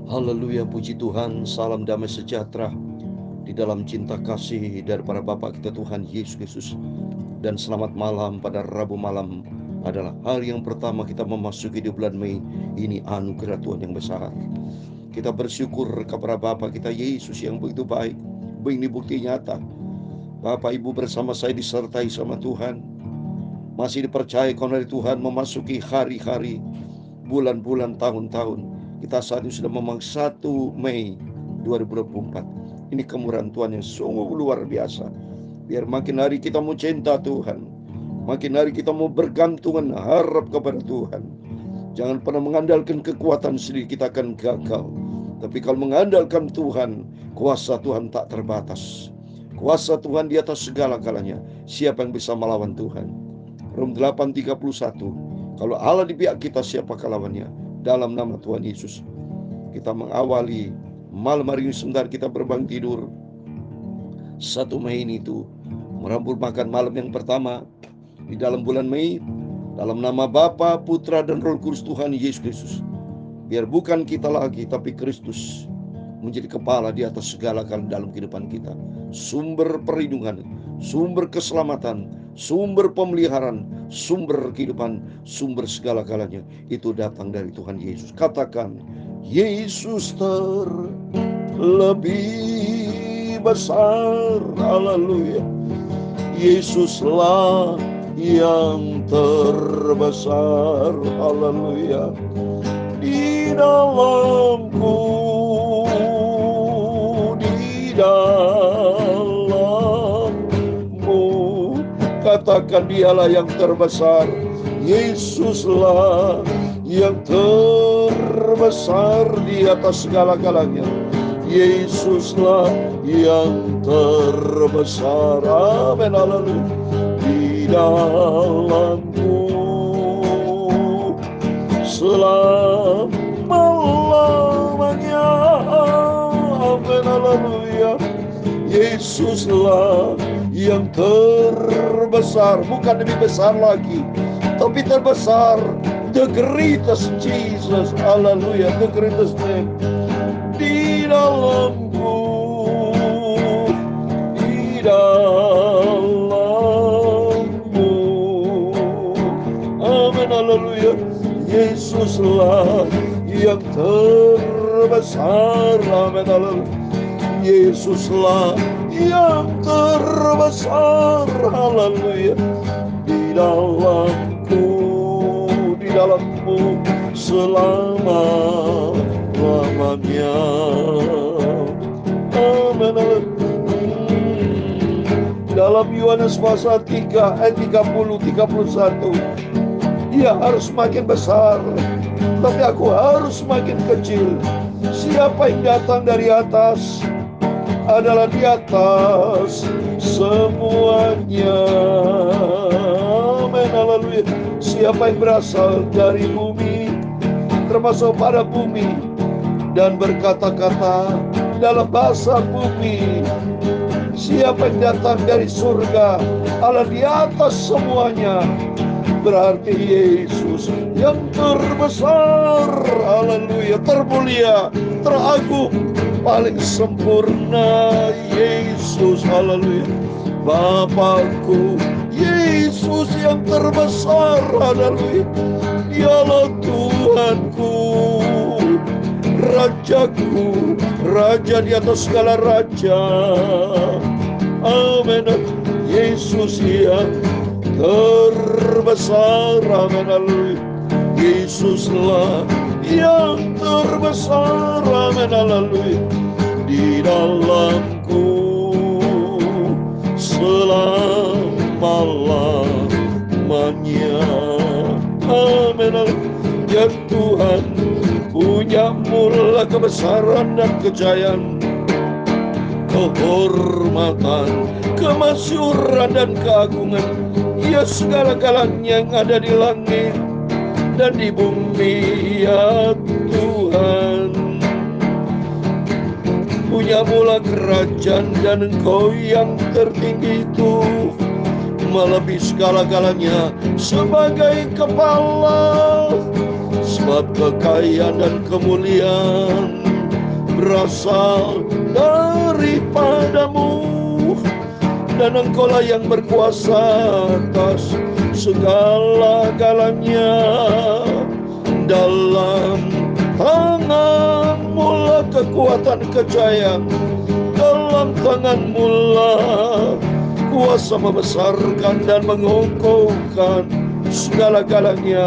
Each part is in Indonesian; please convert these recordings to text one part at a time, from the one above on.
Haleluya, puji Tuhan, salam damai sejahtera di dalam cinta kasih dari para Bapa kita Tuhan Yesus Kristus. Dan selamat malam pada Rabu malam adalah hari yang pertama kita memasuki di bulan Mei. Ini anugerah Tuhan yang besar. Kita bersyukur kepada Bapa kita Yesus yang begitu baik. Ini bukti nyata. Bapak Ibu bersama saya disertai sama Tuhan. Masih dipercayakan oleh Tuhan memasuki hari-hari, bulan-bulan, tahun-tahun. Kita saat ini sudah memang 1 Mei 2024. Ini kemurahan Tuhan yang sungguh luar biasa. Biar makin hari kita mau cinta Tuhan, makin hari kita mau bergantungan harap kepada Tuhan. Jangan pernah mengandalkan kekuatan sendiri, kita akan gagal. Tapi kalau mengandalkan Tuhan, kuasa Tuhan tak terbatas. Kuasa Tuhan di atas segala-galanya. Siapa yang bisa melawan Tuhan? Rom 8:31. Kalau Allah di pihak kita, siapa lawannya? Dalam nama Tuhan Yesus. Kita mengawali malam hari ini sebentar kita berbang tidur. 1 Mei ini itu merambut makan malam yang pertama di dalam bulan Mei. Dalam nama Bapa, Putra dan Roh Kudus Tuhan Yesus Kristus. Biar bukan kita lagi, tapi Kristus menjadi kepala di atas segala hal dalam kehidupan kita. Sumber perlindungan, sumber keselamatan, sumber pemeliharaan, sumber kehidupan, sumber segala-galanya itu datang dari Tuhan Yesus. Katakan, Yesus terlebih besar. Haleluya. Yesuslah yang terbesar. Haleluya. Di dalamku, di dalammu, katakan dialah yang terbesar. Yesuslah yang terbesar di atas segala-galanya. Yesuslah yang terbesar. Amin, haleluya. Di dalamku selama-lamanya. Amin, haleluya. Yesuslah yang terbesar, bukan lebih besar lagi, tapi terbesar. The greatest Jesus, haleluya, the greatest name. Di dalamku, di dalammu. Amin, haleluya. Yesuslah yang terbesar. Amin, haleluya. Yesuslah yang terbesar. Haleluya. Di dalamku, di dalammu selama-lamanya. Amin. Dalam Yohanes pasal 3 ayat 30-31, dia harus makin besar, tapi aku harus makin kecil. Siapa yang datang dari atas adalah di atas semuanya. Amin, haleluya. Siapa yang berasal dari bumi, termasuk pada bumi, dan berkata-kata dalam bahasa bumi. Siapa yang datang dari surga adalah di atas semuanya. Berarti Yesus yang terbesar. Haleluya. Termulia, teragung, paling sempurna. Yesus, haleluya. Bapakku, Yesus yang terbesar. Haleluya. Dialah Tuhanku, Rajaku, Raja di atas segala raja. Amin. Yesus yang terbesar. Amin, haleluya. Yesuslah yang terbesar. Amin, haleluya. Di dalamku selama-lamanya. Amin, haleluya. Ya Tuhan, punya mula kebesaran dan kejayaan, kehormatan, kemasyuran dan keagungan. Ya segala-galanya yang ada di langit dan di bumi. Ya Tuhan, punya mula kerajaan, dan Engkau yang tertinggi itu melebihi segala-galanya sebagai kepala. Sebab kekayaan dan kemuliaan berasal daripadamu, dan Engkaulah yang berkuasa atas segala-galanya. Dalam tangan-Mu lah kekuatan kejayaan, dalam tangan-Mu lah kuasa membesarkan dan mengokohkan segala-galanya.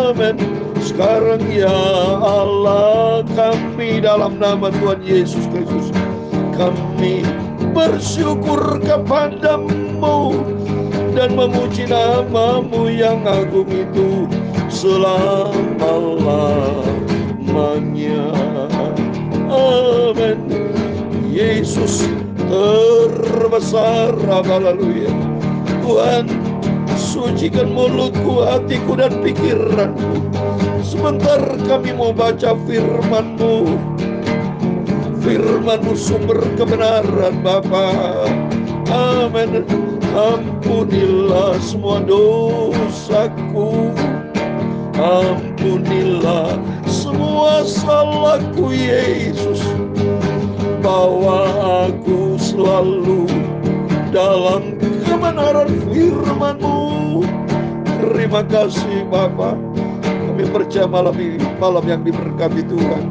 Amin. Sekarang ya Allah kami, dalam nama Tuhan Yesus Kristus, kami bersyukur kepadamu dan memuji nama-Mu yang agung itu selama-lamanya. Amin. Yesus terbesar. Haleluya. Tuhan, sucikan mulutku, hatiku, dan pikiranku. Sebentar kami mau baca firman-Mu. Firman-Mu sumber kebenaran Bapa. Amin. Ampunilah semua dosaku, ampunilah semua salahku Yesus. Bawa aku selalu dalam kebenaran firman-Mu. Terima kasih Bapa. Kami percaya malam ini malam yang diberkati Tuhan.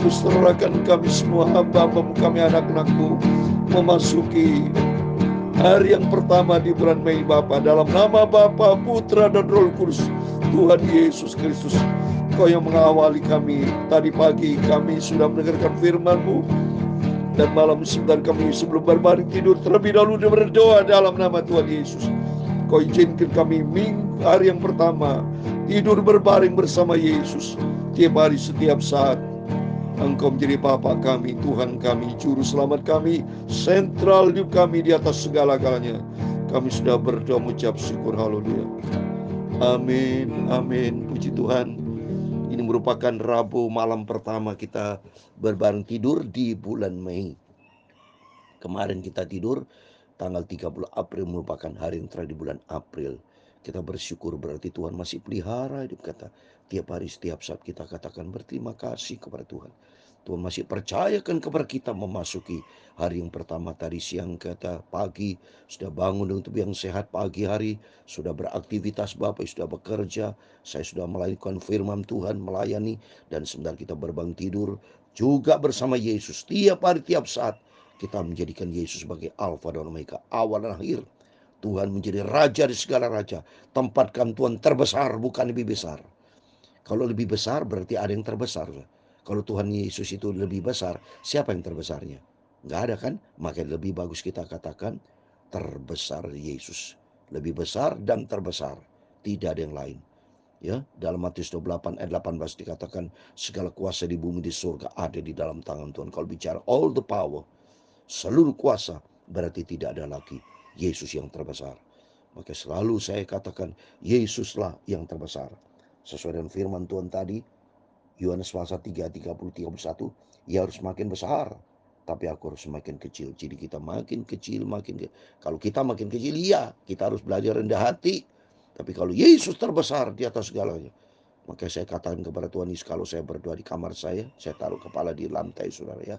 Serahkan kami semua hamba-Mu, kami anak-anak-Mu, memasuki hari yang pertama di bulan Mei Bapa. Dalam nama Bapa, Putra, dan Roh Kudus, Tuhan Yesus Kristus, Kau yang mengawali kami. Tadi pagi kami sudah mendengarkan firman-Mu, dan malam sebentar kami sebelum berbaring tidur terlebih dahulu berdoa dalam nama Tuhan Yesus. Kau izinkan kami hari yang pertama tidur berbaring bersama Yesus. Tiap hari, setiap saat Engkau menjadi Bapa kami, Tuhan kami, Juru Selamat kami, sentral hidup kami di atas segala-galanya. Kami sudah berdoa mengucap syukur. Haleluya. Amin, amin. Puji Tuhan. Ini merupakan Rabu malam pertama kita berbareng tidur di bulan Mei. Kemarin kita tidur tanggal 30 April, merupakan hari yang terakhir di bulan April. Kita bersyukur berarti Tuhan masih pelihara hidup kita. Tiap hari, setiap saat kita katakan berterima kasih kepada Tuhan. Tuhan masih percayakan kepada kita memasuki hari yang pertama. Tadi siang kita pagi sudah bangun dengan tubuh yang sehat, pagi hari sudah beraktivitas, Bapak sudah bekerja, saya sudah melakukan firman Tuhan, melayani, dan sebentar kita berbangun tidur juga bersama Yesus. Tiap hari, tiap saat kita menjadikan Yesus sebagai Alfa dan Omega, awal dan akhir. Tuhan menjadi Raja di segala raja. Tempatkan Tuhan terbesar, bukan lebih besar. Kalau lebih besar berarti ada yang terbesar. Kalau Tuhan Yesus itu lebih besar, siapa yang terbesarnya? Nggak ada kan? Maka lebih bagus kita katakan terbesar Yesus. Lebih besar dan terbesar. Tidak ada yang lain. Ya, dalam Matius 28 ayat 18 dikatakan segala kuasa di bumi di surga ada di dalam tangan Tuhan. Kalau bicara all the power, seluruh kuasa, berarti tidak ada lagi Yesus yang terbesar. Maka selalu saya katakan Yesuslah yang terbesar. Sesuai dengan firman Tuhan tadi, Yohanes pasal 3, 30, 31, ia harus makin besar, tapi aku harus makin kecil. Jadi kita makin kecil, kalau kita makin kecil, iya, kita harus belajar rendah hati. Tapi kalau Yesus terbesar di atas segalanya, maka saya katakan kepada Tuhan Yesus, kalau saya berdoa di kamar saya taruh kepala di lantai, saudara ya.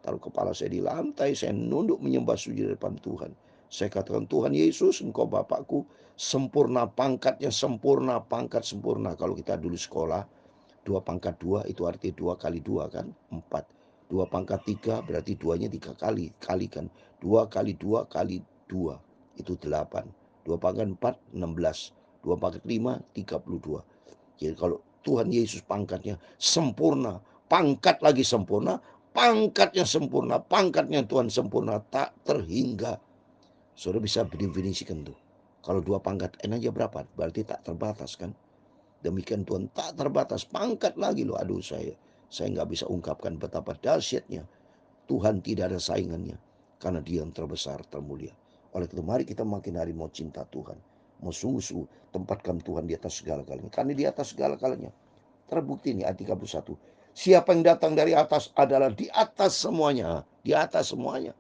Taruh kepala saya di lantai, saya nunduk menyembah sujud di depan Tuhan. Saya katakan, Tuhan Yesus, Engkau Bapakku, sempurna, pangkatnya sempurna, pangkat sempurna. Kalau kita dulu sekolah, 2 pangkat 2 itu artinya 2 kali 2 kan, 4. 2 pangkat 3 berarti 2-nya 3 kali, kalikan. 2 kali 2 kali 2 itu 8. 2 pangkat 4, 16. 2 pangkat 5, 32. Jadi kalau Tuhan Yesus pangkatnya sempurna, pangkat lagi sempurna, pangkatnya sempurna, pangkatnya Tuhan sempurna, tak terhingga. Saudara bisa mendefinisikan tuh. Kalau 2 pangkat N aja berapa? Berarti tak terbatas kan? Demikian Tuhan tak terbatas, pangkat lagi loh. Aduh, saya nggak bisa ungkapkan betapa dahsyatnya Tuhan, tidak ada saingannya, karena Dia yang terbesar, termulia. Oleh itu mari kita makin hari mau cinta Tuhan, mau sungguh-sungguh tempatkan Tuhan di atas segala-galanya, karena di atas segala-galanya terbukti nih ayat 31. Siapa yang datang dari atas adalah di atas semuanya, di atas semuanya.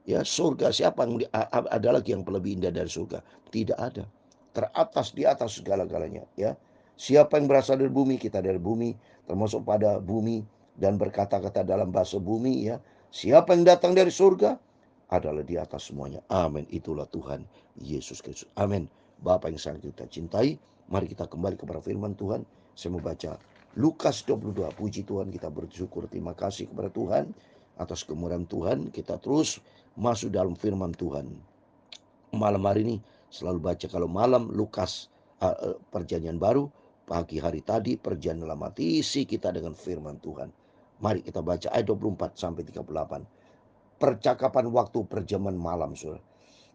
Ya, surga, siapa yang ada lagi yang lebih indah dari surga? Tidak ada. Teratas, di atas segala-galanya, ya. Siapa yang berasal dari bumi, kita dari bumi, termasuk pada bumi dan berkata-kata dalam bahasa bumi ya. Siapa yang datang dari surga adalah di atas semuanya. Amin. Itulah Tuhan Yesus Kristus. Amin. Bapa yang sangat kita cintai, mari kita kembali kepada firman Tuhan. Saya mau baca Lukas 22. Puji Tuhan, kita bersyukur, terima kasih kepada Tuhan atas kemurahan Tuhan. Kita terus masuk dalam firman Tuhan. Malam hari ini selalu baca kalau malam Lukas perjanjian baru, pagi hari tadi perjanjian lama, isi kita dengan firman Tuhan. Mari kita baca ayat 24 sampai 38. Percakapan waktu perjamuan malam, Saudara.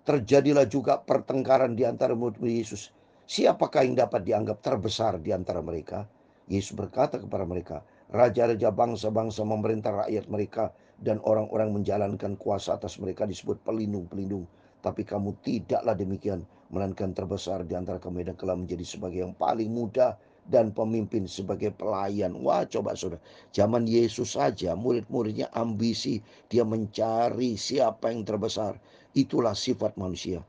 Terjadilah juga pertengkaran di antara murid Yesus. Siapakah yang dapat dianggap terbesar di antara mereka? Yesus berkata kepada mereka, raja-raja bangsa-bangsa memerintah rakyat mereka, dan orang-orang menjalankan kuasa atas mereka disebut pelindung-pelindung. Tapi kamu tidaklah demikian, melainkan terbesar di antara kamu, dan kelak menjadi sebagai yang paling muda, dan pemimpin sebagai pelayan. Wah, coba saudara, zaman Yesus saja murid-muridnya ambisi, dia mencari siapa yang terbesar. Itulah sifat manusia.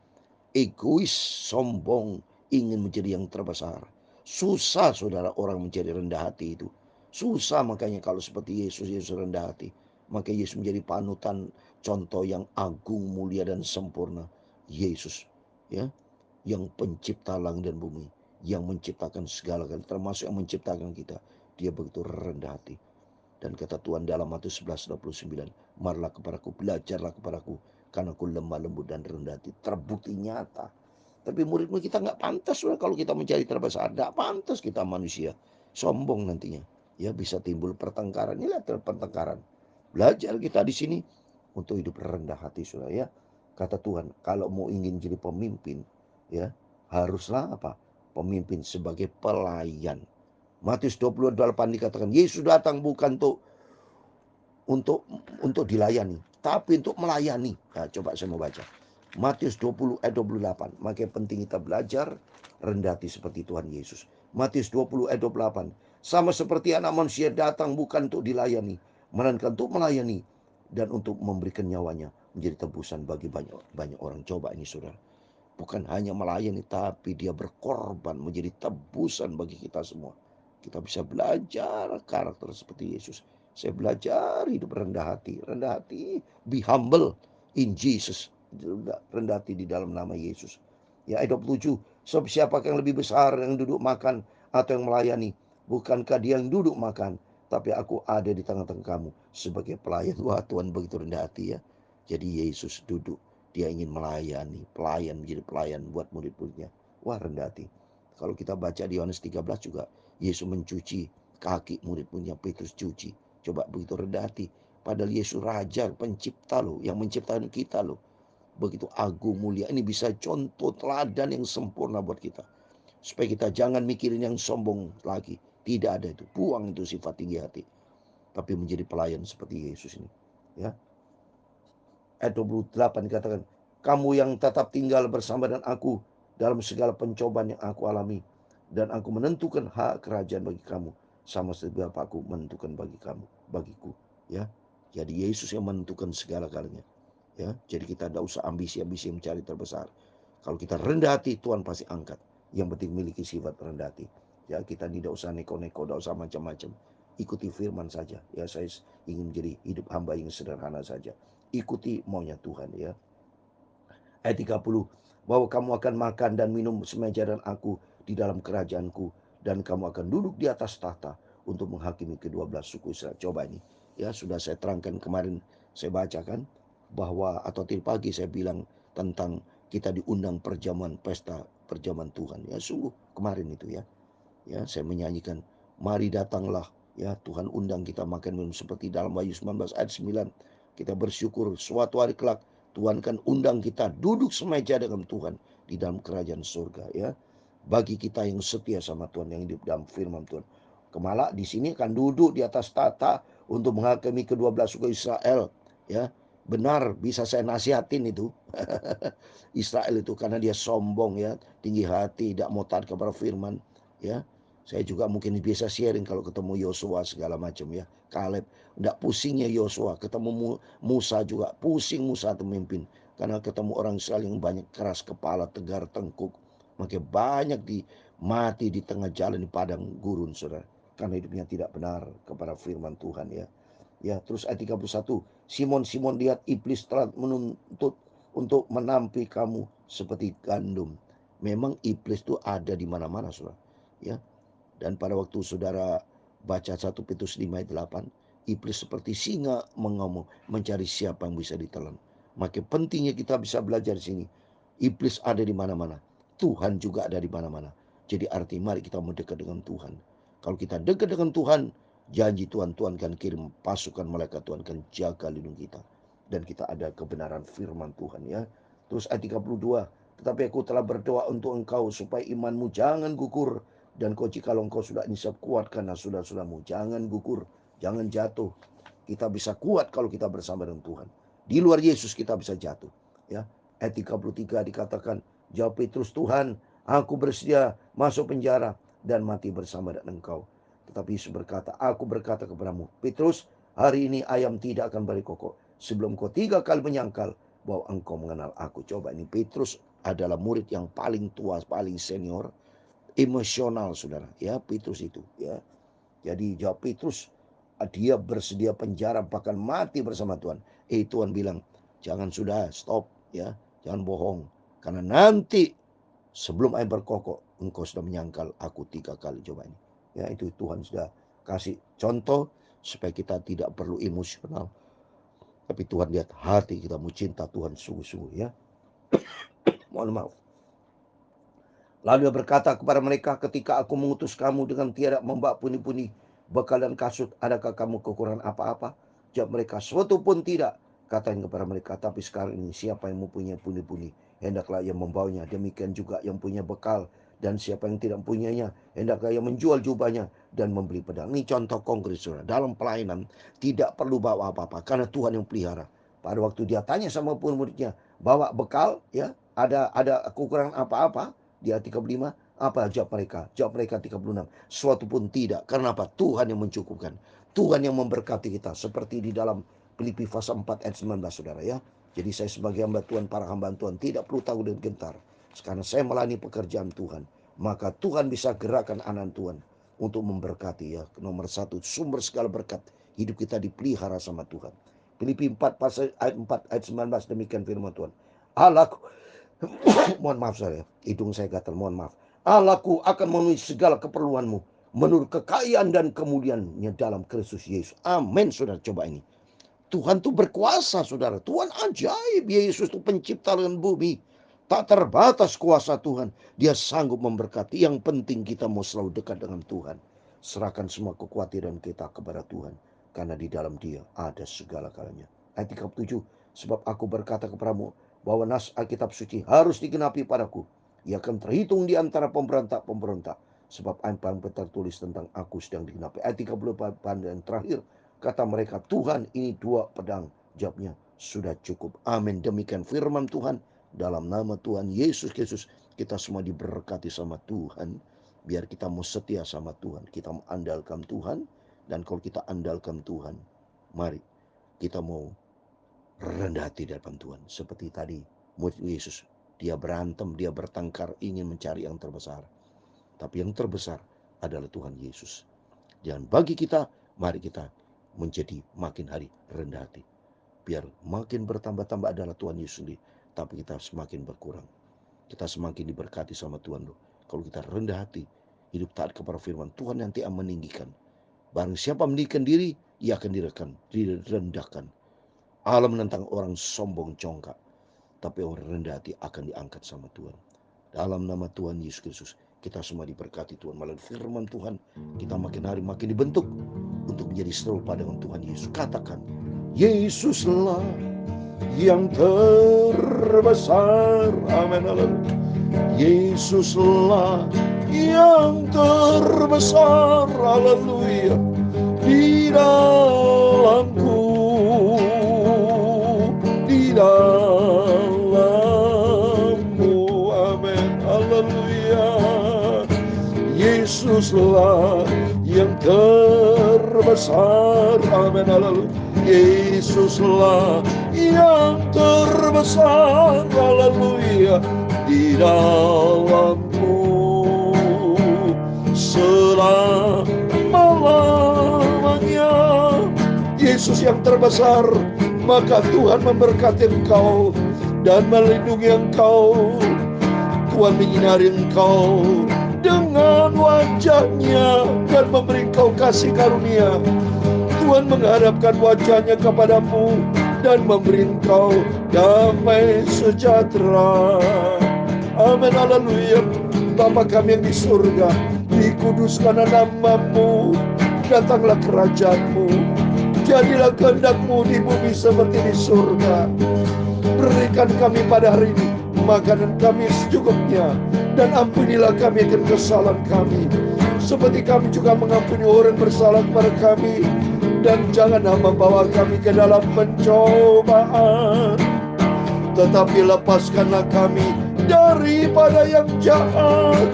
Egois, sombong, ingin menjadi yang terbesar. Susah saudara orang menjadi rendah hati itu. Susah, makanya kalau seperti Yesus, Yesus rendah hati. Maka Yesus menjadi panutan, contoh yang agung, mulia dan sempurna. Yesus, ya, yang pencipta langit dan bumi, yang menciptakan segala galanya, termasuk yang menciptakan kita. Dia begitu rendah hati. Dan kata Tuhan dalam Matius 11:29, marilah kepadaku, belajarlah kepadaku, karena aku lemah lembut dan rendah hati. Terbukti nyata. Tapi murid-murid kita nggak pantas kalau kita mencari terbesar. Nggak pantas kita manusia. Sombong nantinya. Ya, bisa timbul pertengkaran. Inilah pertengkaran. Belajar kita di sini untuk hidup rendah hati, saudara ya. Kata Tuhan, kalau mau ingin jadi pemimpin, ya haruslah apa? Pemimpin sebagai pelayan. Matius 28 dikatakan Yesus datang bukan untuk dilayani, tapi untuk melayani. Nah, coba saya mau baca Matius 20 ayat 28. Makanya penting kita belajar rendah hati seperti Tuhan Yesus. Matius 20 ayat 28. Sama seperti anak manusia datang bukan untuk dilayani, melainkan untuk melayani dan untuk memberikan nyawanya menjadi tebusan bagi banyak orang. Coba ini saudara, bukan hanya melayani, tapi dia berkorban menjadi tebusan bagi kita semua. Kita bisa belajar karakter seperti Yesus. Saya belajar hidup rendah hati. Rendah hati, be humble in Jesus. Rendah hati di dalam nama Yesus. Ya, ayat 27. Sebab siapakah yang lebih besar, yang duduk makan atau yang melayani? Bukankah dia yang duduk makan? Tapi aku ada di tengah-tengah kamu sebagai pelayan. Wah, Tuhan begitu rendah hati ya. Jadi Yesus duduk. Dia ingin melayani, pelayan, menjadi pelayan buat murid-muridnya. Wah, rendah hati. Kalau kita baca di Yohanes 13 juga, Yesus mencuci kaki murid-muridnya, Petrus cuci. Coba begitu rendah hati. Padahal Yesus Raja, pencipta loh, yang menciptakan kita loh. Begitu agung mulia. Ini bisa contoh teladan yang sempurna buat kita. Supaya kita jangan mikirin yang sombong lagi. Tidak ada itu. Buang itu sifat tinggi hati. Tapi menjadi pelayan seperti Yesus ini. Ya. Ayat 28 dikatakan, kamu yang tetap tinggal bersama dengan aku dalam segala pencobaan yang aku alami, dan aku menentukan hak kerajaan bagi kamu, sama seperti Bapakku menentukan bagi kamu, bagiku. Ya, jadi Yesus yang menentukan segala-galanya. Ya, jadi kita tidak usah ambisi-ambisi mencari terbesar. Kalau kita rendah hati, Tuhan pasti angkat. Yang penting miliki sifat rendah hati. Ya, kita tidak usah neko-neko, tidak usah macam-macam. Ikuti firman saja. Ya, saya ingin menjadi hidup hamba yang sederhana saja. Ikuti maunya Tuhan ya. Ayat 30. Bahwa kamu akan makan dan minum semeja dengan aku di dalam kerajaanku, dan kamu akan duduk di atas tahta untuk menghakimi ke-12 suku Israel. Coba ini. Ya, sudah saya terangkan kemarin, saya bacakan bahwa atau tadi pagi saya bilang tentang kita diundang perjamuan pesta perjamuan Tuhan. Ya, sungguh kemarin itu ya. Ya, saya menyanyikan, mari datanglah ya, Tuhan undang kita makan minum seperti dalam Wahyu 19 ayat 9. Kita bersyukur suatu hari kelak Tuhan kan undang kita duduk semeja dengan Tuhan di dalam kerajaan surga ya. Bagi kita yang setia sama Tuhan, yang hidup dalam firman Tuhan. Kemala di sini akan duduk di atas tahta untuk menghakimi ke-12 suku Israel ya. Benar, bisa saya nasihatin itu. Israel itu karena dia sombong ya, tinggi hati, tidak mau taat kepada firman ya. Saya juga mungkin bisa sharing kalau ketemu Yosua segala macam ya. Kaleb, enggak pusingnya Yosua, ketemu Musa juga pusing Musa memimpin. Karena ketemu orang Israel yang banyak keras kepala, tegar tengkuk. Makin banyak mati di tengah jalan di padang gurun, saudara. karena hidupnya tidak benar kepada firman Tuhan ya. Ya, terus ayat 31, Simon lihat iblis telah menuntut untuk menampi kamu seperti gandum. Memang iblis itu ada di mana-mana, Saudara. Ya. Dan pada waktu saudara baca 1 Petrus 5 ayat 8, iblis seperti singa mengamuk mencari siapa yang bisa ditelan. Maka pentingnya kita bisa belajar di sini. Iblis ada di mana-mana. Tuhan juga ada di mana-mana. Jadi arti mari kita mendekat dengan Tuhan. Kalau kita dekat dengan Tuhan, janji Tuhan akan kirim pasukan malaikat, Tuhan akan jaga lindung kita. Dan kita ada kebenaran firman Tuhan ya. Terus ayat 32, tetapi aku telah berdoa untuk engkau supaya imanmu jangan gugur. Dan jikalau engkau sudah insaf kuat karena saudara-saudaramu, jangan gugur, jangan jatuh. Kita bisa kuat kalau kita bersama dengan Tuhan. Di luar Yesus kita bisa jatuh. Ya, ayat 33 dikatakan, jawab Petrus, Tuhan, aku bersedia masuk penjara dan mati bersama dengan engkau. Tetapi Yesus berkata, aku berkata kepadamu, Petrus, hari ini ayam tidak akan berkokok sebelum kau 3 kali menyangkal bahwa engkau mengenal aku. Coba, ini Petrus adalah murid yang paling tua, paling senior, emosional saudara ya, Petrus itu ya. Jadi jawab Petrus, dia bersedia penjara bahkan mati bersama Tuhan. Tuhan bilang, jangan, sudah stop ya, jangan bohong, karena nanti sebelum ayam berkokok engkau sudah menyangkal aku 3 kali. Coba ini ya, itu Tuhan sudah kasih contoh supaya kita tidak perlu emosional, tapi Tuhan lihat hati kita, mau cinta Tuhan sungguh-sungguh ya. Mohon maaf. Lalu dia berkata kepada mereka, ketika aku mengutus kamu dengan tiada membawa pundi-pundi bekal dan kasut, adakah kamu kekurangan apa-apa? Jawab mereka, suatu pun tidak. Katanya kepada mereka, tapi sekarang ini siapa yang mempunyai pundi-pundi, hendaklah yang membawanya. Demikian juga yang punya bekal, dan siapa yang tidak mempunyainya, hendaklah yang menjual jubahnya dan membeli pedang. Ini contoh konkret saudara. Dalam pelayanan tidak perlu bawa apa-apa, karena Tuhan yang pelihara. Pada waktu dia tanya sama murid-muridnya, bawa bekal ya, ada kekurangan apa-apa? Di ayat 35, apa jawab mereka? Jawab mereka 36, suatu pun tidak. Karena apa? Tuhan yang mencukupkan. Tuhan yang memberkati kita. Seperti di dalam Filipi pasal 4 ayat 19 saudara ya. Jadi saya sebagai hamba Tuhan, para hamba Tuhan tidak perlu takut dan gentar. Sekarang saya melayani pekerjaan Tuhan. Maka Tuhan bisa gerakan anak Tuhan untuk memberkati ya. Nomor 1, sumber segala berkat. Hidup kita dipelihara sama Tuhan. Filipi 4 pasal ayat 4 ayat 19, demikian firman Tuhan. Allahku mohon maaf saya, hidung saya gatal, mohon maaf. Allahku akan memenuhi segala keperluanmu menurut kekayaan dan kemuliaannya dalam Kristus Yesus. Amin saudara. Coba ini, Tuhan tuh berkuasa saudara. Tuhan ajaib. Yesus itu pencipta langit bumi. Tak terbatas kuasa Tuhan. Dia sanggup memberkati. Yang penting kita mau selalu dekat dengan Tuhan. Serahkan semua kekhawatiran kita kepada Tuhan, karena di dalam Dia ada segala galanya. Ayat 37, sebab aku berkata kepadamu bahwa nas Alkitab suci harus digenapi padaku. Ia akan terhitung di antara pemberontak-pemberontak, sebab apa yang tertulis tentang aku sedang digenapi. Ayat 34 yang terakhir, kata mereka, Tuhan, ini 2 pedang. Jawabnya, sudah cukup. Amin. Demikian firman Tuhan. Dalam nama Tuhan Yesus Kristus, kita semua diberkati sama Tuhan. Biar kita mau setia sama Tuhan, kita mau andalkan Tuhan. Dan kalau kita andalkan Tuhan, mari kita mau rendah hati di depan Tuhan. Seperti tadi murid Yesus, dia berantem, dia bertengkar, ingin mencari yang terbesar. Tapi yang terbesar adalah Tuhan Yesus. Dan bagi kita, mari kita menjadi makin hari rendah hati. Biar makin bertambah-tambah adalah Tuhan Yesus sendiri, tapi kita semakin berkurang. Kita semakin diberkati sama Tuhan loh. Kalau kita rendah hati, hidup taat kepada firman Tuhan, nanti akan meninggikan. Barang siapa meninggikan diri, ia akan direndahkan. Allah menentang orang sombong congkak, tapi orang rendah hati akan diangkat sama Tuhan. Dalam nama Tuhan Yesus Kristus, kita semua diberkati Tuhan. Melalui firman Tuhan, kita makin hari makin dibentuk untuk menjadi serupa dengan Tuhan Yesus. Katakan, Yesuslah yang terbesar. Amin. Yesuslah yang terbesar. Haleluya. Di dalamku, di dalammu. Amin. Haleluya. Yesuslah yang terbesar. Amin. Haleluya. Yesuslah yang terbesar. Haleluya. Di dalammu selama Yesus yang terbesar, maka Tuhan memberkati engkau dan melindungi engkau. Tuhan menyinari engkau dengan wajah-Nya dan memberi engkau kasih karunia. Tuhan menghadapkan wajah-Nya kepadamu dan memberi engkau damai sejahtera. Amin, haleluya. Bapa kami yang di surga, dikuduskanlah nama-Mu, datanglah kerajaan-Mu, jadilah kehendak-Mu di bumi seperti di surga. Berikan kami pada hari ini makanan kami secukupnya, dan ampunilah kami akan kesalahan kami, seperti kami juga mengampuni orang bersalah kepada kami. Dan janganlah membawa kami ke dalam pencobaan, tetapi lepaskanlah kami daripada yang jahat.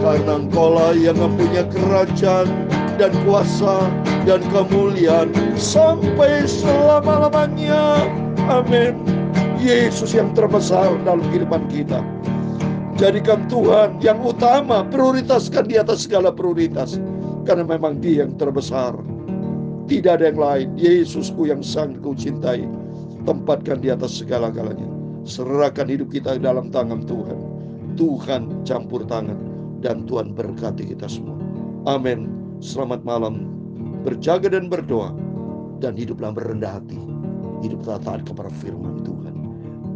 Karena Engkau-lah yang mempunyai kerajaan dan kuasa dan kemuliaan sampai selama-lamanya. Amin. Yesus yang terbesar dalam kehidupan kita. Jadikan Tuhan yang utama, prioritaskan di atas segala prioritas, karena memang Dia yang terbesar. Tidak ada yang lain. Yesusku yang sangat Kau cintai, tempatkan di atas segala-galanya. Serahkan hidup kita dalam tangan Tuhan. Tuhan campur tangan, dan Tuhan berkati kita semua. Amin. Selamat malam. Berjaga dan berdoa, dan hiduplah berendah hati. Hiduplah taat kepada firman Tuhan.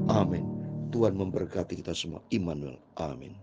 Amin. Tuhan memberkati kita semua. Immanuel. Amin.